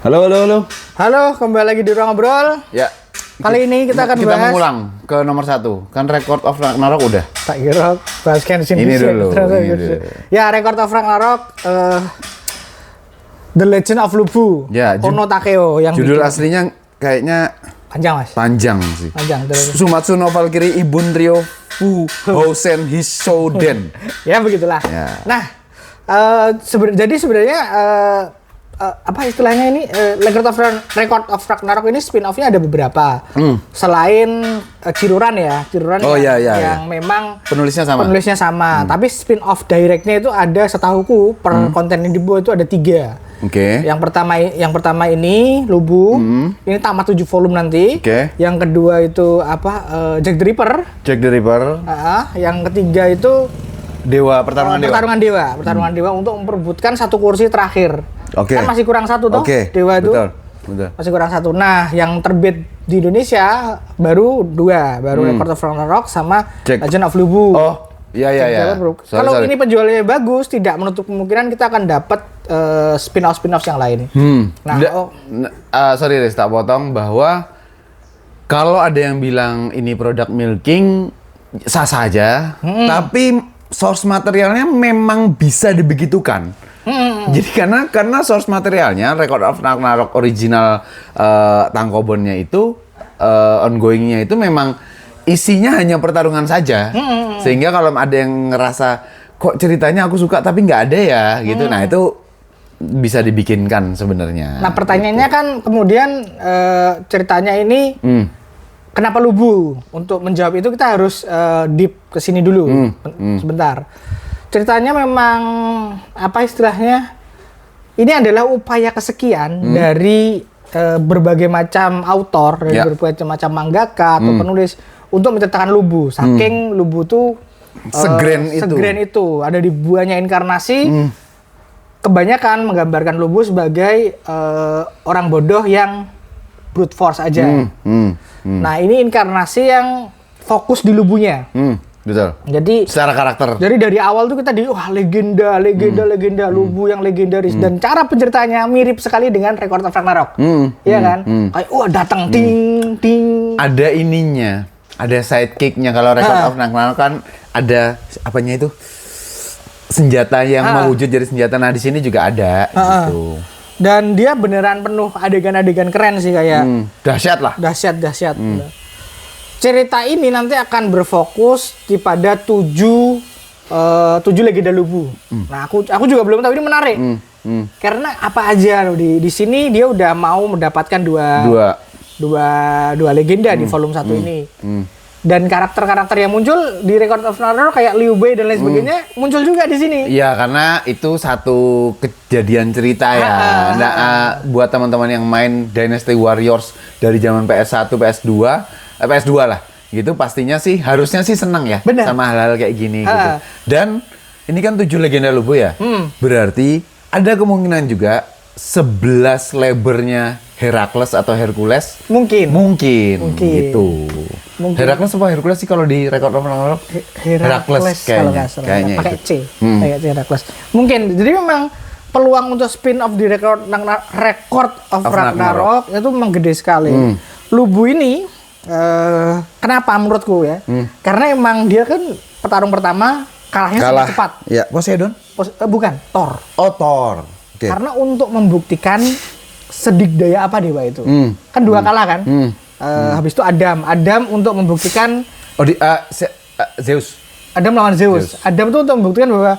Halo, halo, halo. Halo, kembali lagi di Ruang Ngobrol. Ya. Kali ini kita akan kita bahas. mengulang ke nomor 1. Kan Record of Ragnarok udah. Tak kira bahas Kenshin Ini dulu. Ya, Record of Ragnarok, The Legend of Lubu. Ya, Ono Takeo yang judul bikin. aslinya kayaknya Panjang, Mas. panjang sih. Panjang terus. Sumatsu no Valkyrie Ibun Ryo Fu Housen Hisouden. Ya, begitulah. Ya. Nah, jadi sebenarnya apa istilahnya ini Record of Ragnarok ini spin-off-nya ada beberapa. Selain Ciruran ya, Ciruran Oh, yang, iya. yang memang Penulisnya sama. tapi spin-off directnya itu ada setahuku per konten yang dibuat itu ada 3. Oke. Yang pertama ini Lubu, ini tamat 7 volume nanti. Oke. Yang kedua itu Jack the Ripper. Jack the Ripper. Yang ketiga itu Dewa Pertarungan Dewa. Pertarungan Dewa untuk memperebutkan 1 kursi terakhir. Oke. Kan masih kurang 1 toh? Oke. Dewa itu. Betul. Masih kurang 1. Nah, yang terbit di Indonesia baru 2, Record of Ragnarok sama Legend of Lubu. Oh, iya. Kalau ini penjualannya bagus, tidak menutup kemungkinan kita akan dapat spin-off yang lain. Sorry Riz, tak potong bahwa kalau ada yang bilang ini produk milking sah saja, tapi source materialnya memang bisa dibegitukan. Jadi karena source materialnya Record of Ragnarok original tankobonnya itu ongoingnya itu memang isinya hanya pertarungan saja. Sehingga kalau ada yang ngerasa kok ceritanya aku suka tapi nggak ada ya gitu, nah itu bisa dibikinkan sebenarnya. Nah pertanyaannya gitu. kan kemudian ceritanya ini kenapa Lubu? Untuk menjawab itu kita harus deep ke sini dulu sebentar. Ceritanya memang apa istilahnya? Ini adalah upaya kesekian dari berbagai macam autor, dari berbagai macam mangaka atau penulis untuk menceritakan Lubu. Saking Lubu tuh segren itu ada di buahnya inkarnasi. Kebanyakan menggambarkan Lubu sebagai orang bodoh yang brute force aja. Nah ini inkarnasi yang fokus di Lubunya. Betul. Jadi secara karakter. Jadi dari awal tuh kita legenda Lubu yang legendaris dan cara penceritaannya mirip sekali dengan Record of Ragnarok. Iya kan? Kayak datang ting. Ada ininya, ada sidekicknya. Kalau Record of Ragnarok kan ada apanya itu? Senjata yang mewujud jadi senjata. Nah, di sini juga ada gitu. Dan dia beneran penuh adegan-adegan keren sih kayak dahsyat lah. Dahsyat. Cerita ini nanti akan berfokus pada 7 legenda Lubu. Nah, aku juga belum tahu, ini menarik. Karena apa aja di sini dia udah mau mendapatkan dua legenda di volume 1 ini. Dan karakter-karakter yang muncul di Record of Ragnarok kayak Liu Bei dan lain sebagainya muncul juga di sini. Iya, karena itu satu kejadian cerita ya. Buat teman-teman yang main Dynasty Warriors dari zaman PS1, PS2 lah. Gitu pastinya sih harusnya sih senang ya. Bener. Sama hal-hal kayak gini gitu. Dan ini kan 7 legenda Lubu ya. Berarti ada kemungkinan juga 11 labernya Herakles atau Hercules Mungkin gitu. Herakles apa Hercules sih kalau di Record of Ragnarok? Herakles kayaknya pakai itu. Kayak Herakles. Mungkin. Jadi memang peluang untuk spin off di Record of Ragnarok itu memang gede sekali. Lubu ini kenapa menurutku ya? Karena emang dia kan petarung pertama kalahnya sangat cepat. Ya, Poseidon? Bukan, Thor. Oh, Thor. Okay. Karena untuk membuktikan sedikdaya apa dewa itu. Kan 2 kalah kan? Habis itu Adam untuk membuktikan Zeus. Adam lawan Zeus. Adam itu untuk membuktikan bahwa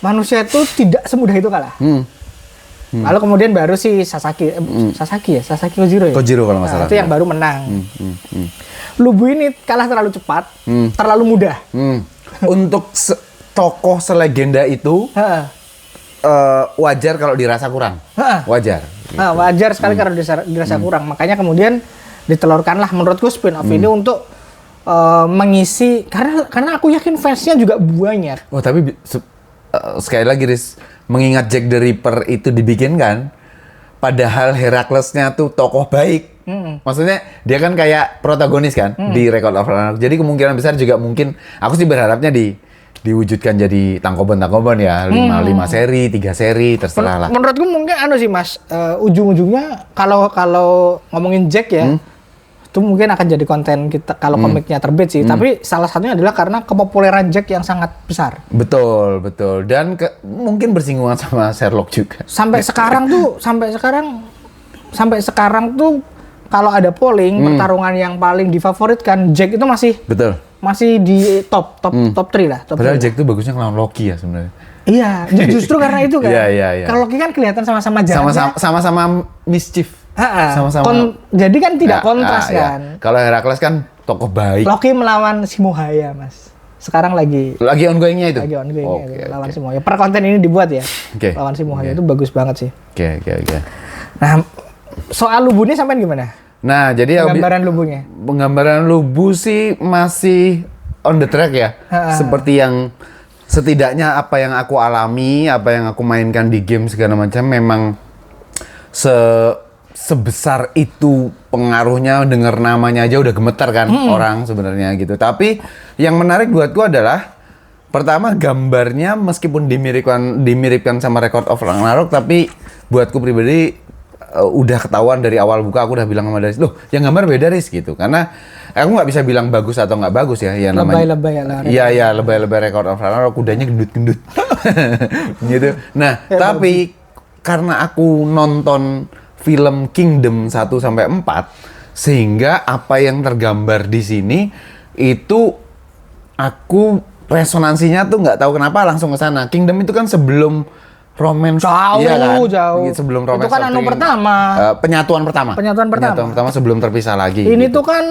manusia itu tidak semudah itu kalah. Lalu kemudian baru si Sasaki Kojiro ya? Kojiro kalau nggak salah. Itu yang baru menang. Lubu ini kalah terlalu cepat, terlalu mudah. Untuk tokoh selegenda itu wajar kalau dirasa kurang. Wajar. Wajar sekali kalau dirasa kurang. Makanya kemudian ditelurkanlah menurutku spin-off ini untuk mengisi karena aku yakin fansnya juga banyak. Oh tapi sekali lagi Riz, mengingat Jack the Ripper itu dibikinkan, padahal Heraklesnya tuh tokoh baik. Maksudnya dia kan kayak protagonis kan di Record of Ragnarok. Jadi kemungkinan besar juga mungkin aku sih berharapnya diwujudkan jadi tangkoban ya, 5 seri, 3 seri, terserah lah. Menurutku mungkin sih Mas, ujung-ujungnya kalau ngomongin Jack ya, itu mungkin akan jadi konten kita kalau komiknya terbit sih. Tapi salah satunya adalah karena kepopuleran Jack yang sangat besar. Betul. Dan mungkin bersinggungan sama Sherlock juga. Sampai sekarang tuh kalau ada polling pertarungan yang paling difavoritkan Jack itu masih di top 3 lah. Padahal Jack tuh bagusnya ngelawan Loki ya sebenarnya. Iya, justru karena itu kan. Iya. Kalau Loki kan kelihatan sama-sama jaraknya. Sama-sama mischief. Sama-sama. Jadi kan tidak kontras kan. Kalau Herakles kan tokoh baik. Loki melawan si Muhaya, Mas. Sekarang lagi ongoing-nya itu. Lawan si Muhaya. Per konten ini dibuat ya. Lawan si Muhaya itu bagus banget sih. Oke. Nah, soal lubunya sampean gimana? Nah, jadi penggambaran lubu sih masih on the track ya. Seperti yang setidaknya apa yang aku alami, apa yang aku mainkan di game segala macam memang sebesar itu pengaruhnya, dengar namanya aja udah gemetar kan orang sebenarnya gitu. Tapi yang menarik buatku adalah pertama gambarnya meskipun dimiripkan sama Record of Ragnarok, tapi buatku pribadi udah ketahuan dari awal buka, aku udah bilang sama Daris, loh yang gambar beda Riz gitu, karena aku nggak bisa bilang bagus atau nggak bagus ya, lebay-lebay ya lebay-lebay Record of Ragnarok, kudanya gendut-gendut gitu. Nah tapi karena aku nonton film Kingdom 1 sampai 4 sehingga apa yang tergambar di sini itu aku resonansinya tuh nggak tahu kenapa langsung ke sana. Kingdom itu kan sebelum Romance jauh. Sebelum Romance itu kan penyatuan pertama sebelum terpisah lagi. Ini gitu. Tuh kan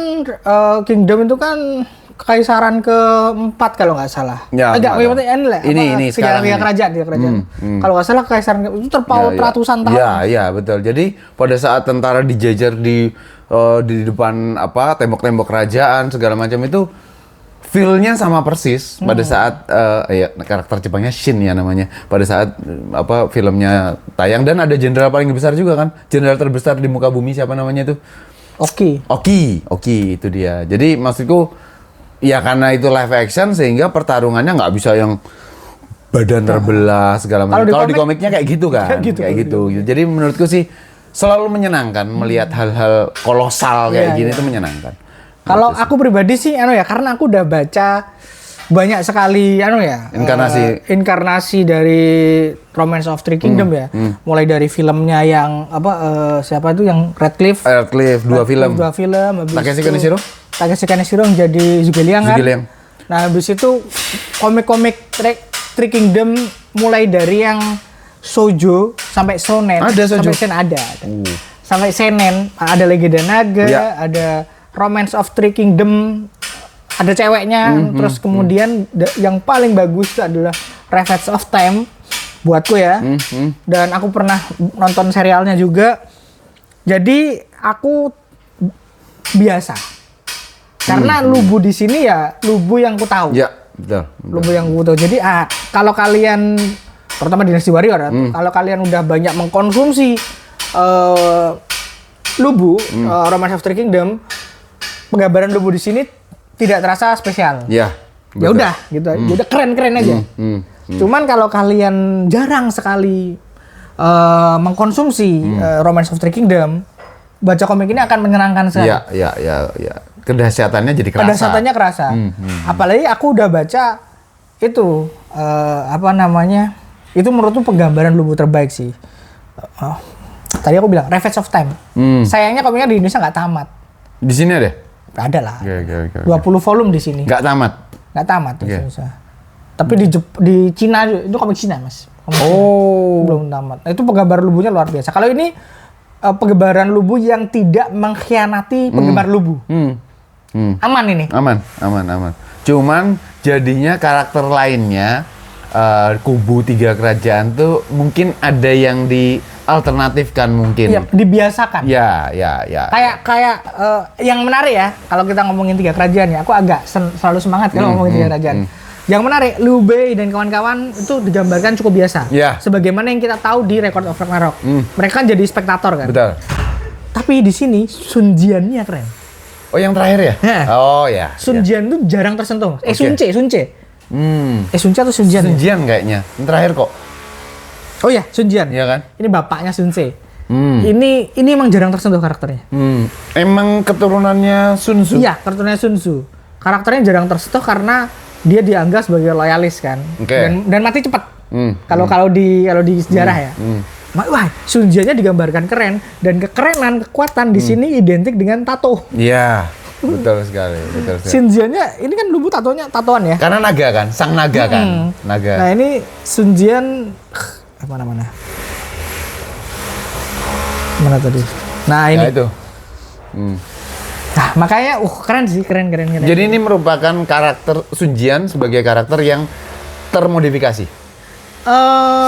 Kingdom itu kan kekaisaran keempat kalau nggak salah. Ya, ini sekarang kerajaan. Kalau nggak salah kekaisaran itu terpaut ratusan tahun. Iya betul. Jadi pada saat tentara dijajar di depan tembok-tembok kerajaan segala macam itu feel-nya sama persis pada saat karakter Jepangnya Shin ya namanya. Pada saat filmnya tayang, dan ada jenderal paling besar juga kan. Jenderal terbesar di muka bumi siapa namanya itu? Oki itu dia. Jadi maksudku ya karena itu live action sehingga pertarungannya nggak bisa yang badan terbelah segala macam. Kalau di komiknya kayak gitu kan. Kayak gitu. Jadi menurutku sih selalu menyenangkan melihat hal-hal kolosal kayak gini itu menyenangkan. Kalau aku pribadi sih karena aku udah baca banyak sekali inkarnasi dari Romance of Three Kingdom ya. Mulai dari filmnya yang siapa itu yang Radcliffe 2 film. Takeshi Kaneshiro yang jadi Zhuge-Liang kan. Nah, habis itu komik-komik Three Kingdom mulai dari yang shoujo sampai shonen, sampai seinen, ada Legenda Naga, ada Romance of Three Kingdom, ada ceweknya, terus kemudian yang paling bagus itu adalah Revenge of Time buatku ya. Dan aku pernah nonton serialnya juga. Jadi aku biasa. Karena lubu di sini ya lubu yang ku tahu. Ya, betul. Lubu yang ku tahu. Jadi kalau kalian terutama Dynasty Warrior kalau kalian udah banyak mengkonsumsi lubu Romance of Three Kingdom, penggambaran lubu di sini tidak terasa spesial. Ya udah gitu aja. Udah keren-keren aja. Cuman kalau kalian jarang sekali mengkonsumsi Romance of Three Kingdom, baca komik ini akan menyenangkan sekali. Ya. Kedahsyatannya jadi kerasa. Apalagi aku udah baca itu itu menurutku penggambaran lubu terbaik sih. Tadi aku bilang Revenge of Time. Sayangnya komiknya di Indonesia nggak tamat. Di sini ada? Ada lah. 20 volume di sini. Nggak tamat di Indonesia. Tapi di Cina itu komik Cina, Mas. Belum tamat. Nah, itu penggambaran lubunya luar biasa. Kalau ini penggambaran lubu yang tidak mengkhianati penggemar lubu. Aman ini. Aman. Cuman jadinya karakter lainnya kubu 3 kerajaan tuh mungkin ada yang dialternatifkan mungkin. Iya, dibiasakan. Ya. Kayak yang menarik ya, kalau kita ngomongin 3 kerajaan ya, aku agak selalu semangat kalau ngomongin 3 kerajaan. Yang menarik, Liu Bei dan kawan-kawan itu digambarkan cukup biasa. Sebagaimana yang kita tahu di Record of Ragnarok. Mereka kan jadi spektator kan. Betul. Tapi di sini Sun Jian-nya keren. Oh, yang terakhir ya? Oh ya. Sun Jian tuh jarang tersentuh. Sun Ce. Sun Ce atau Sun Jian? Sun Jian kayaknya. Yang terakhir kok. Oh iya, Sun Jian. Iya kan? Ini bapaknya Sun Ce. Ini emang jarang tersentuh karakternya. Emang keturunannya Sun Tzu? Iya, keturunannya Sun Tzu. Karakternya jarang tersentuh karena dia dianggap sebagai loyalis kan. Dan mati cepat. Kalau di sejarah ya. Wah, Sun Jian-nya digambarkan keren dan kekerenan, kekuatan di sini identik dengan tato. Iya, betul sekali. Sun Jian-nya ini kan lubu tatoan ya. Karena naga kan, sang naga kan, naga. Nah ini Sun Jian mana tadi? Nah ini. Nah itu. Nah makanya, keren sih, keren. Jadi ini merupakan karakter Sun Jian sebagai karakter yang termodifikasi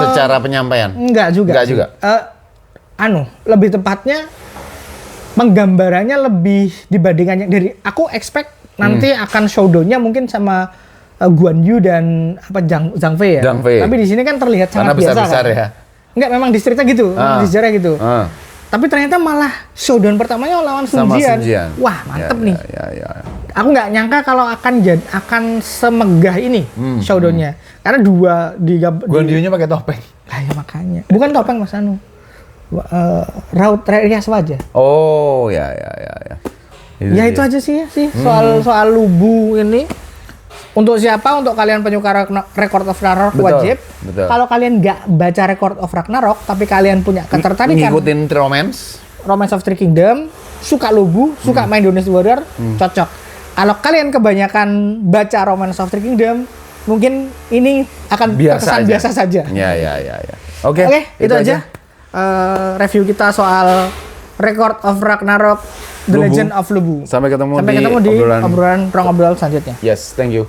secara penyampaian. Enggak juga. Lebih tepatnya penggambarannya lebih dibandingkannya dari aku expect nanti akan showdown-nya mungkin sama Guan Yu dan Zhang Fei ya. Tapi di sini kan terlihat sangat biasa kan. Ya. Enggak, memang di cerita gitu, di sejarah gitu. Tapi ternyata malah showdown pertamanya lawan Sun Jian. Wah, mantep nih. Ya. Aku nggak nyangka kalau akan semegah ini showdown-nya. Karena Guan Yu-nya pakai topeng. Ya makanya. Bukan topeng Mas Anu. Raut rias wajah. Oh, ya. Itu aja sih soal lubu ini. Untuk siapa? Untuk kalian penyuka Record of Ragnarok wajib. Betul. Kalau kalian nggak baca Record of Ragnarok, tapi kalian punya ketertarikan ngikutin Romance of Three Kingdom, suka lubu, suka main Dynasty Warrior, cocok. Kalau kalian kebanyakan baca Romance of Three Kingdom, mungkin ini akan terkesan biasa saja. Ya. Oke, itu aja. Review kita soal Record of Ragnarok, The Legend of Lubu. Sampai ketemu di obrolan selanjutnya. Yes, thank you.